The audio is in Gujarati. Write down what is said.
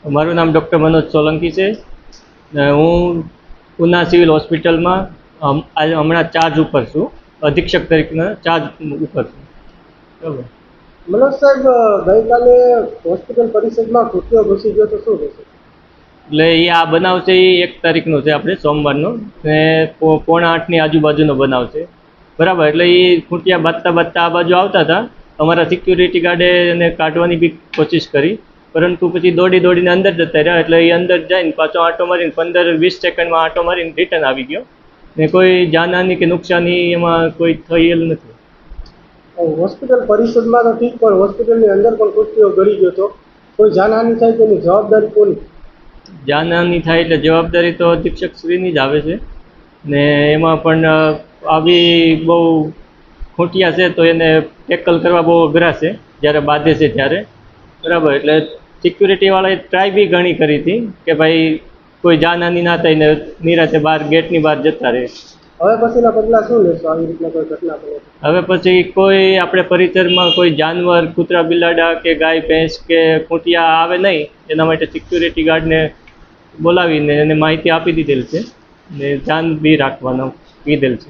મારું નામ ડૉક્ટર મનોજ સોલંકી છે ને હું ઉના સિવિલ હોસ્પિટલમાં આજે હમણાં ચાર્જ ઉપર છું, અધિક્ષક તરીકેના ચાર્જ ઉપર છું. બરાબર. મનોજ સાહેબ, ગઈકાલે હોસ્પિટલ પરિષદમાં કૃત્યો ઘૂસી ગયો તો શું રહેશે? એટલે એ આ બનાવ છે એ 1 તારીખનો છે, આપણે સોમવારનો, ને 7:45ની આજુબાજુનો બનાવ છે. બરાબર. એટલે એ ખૂંટિયા બાંધતા બાંધતા આ બાજુ આવતા હતા. અમારા સિક્યુરિટી ગાર્ડે એને કાઢવાની બી કોશિશ કરી, પરંતુ પછી દોડીને અંદર જતા રહ્યા. એટલે એ અંદર જઈને પાછો આંટો મારીને 15-20 સેકન્ડમાં આંટો મારીને રિટર્ન આવી ગયો ને કોઈ જાનહાની કે નુકસાની એમાં કોઈ થયેલ નથી. હોસ્પિટલ પરિષદમાં તો ઠીક, પણ હોસ્પિટલની અંદર પણ કૃત્યો ઘડી ગયો તો કોઈ જાનહાનિ થાય તેની જવાબદારી કોની? જાનહાની થાય એટલે જવાબદારી તો અધિક્ષક શ્રીની જ આવે છે ને એમાં પણ આવી બહુ ખૂંટિયા છે તો એને ટેકલ કરવા બહુ અઘરા છે જ્યારે બાંધે છે ત્યારે. બરાબર. એટલે સિક્યુરિટીવાળાએ ટ્રાય બી ઘણી કરી હતી કે ભાઈ કોઈ જાનહાની ના થાય ને નિરાતે બહાર ગેટની બહાર જતા રહે. હવે પછીના પગલાં શું લેશો આવી રીતના કોઈ ઘટના બને? હવે પછી કોઈ આપણે પરિસરમાં કોઈ જાનવર, કૂતરા બિલાડા કે ગાય ભેંસ કે ખૂંટિયા આવે નહીં, એના માટે સિક્યુરિટી ગાર્ડને બોલાવીને એને માહિતી આપી દીધેલ છે ને ધ્યાન બી રાખવાનું કીધેલ છે.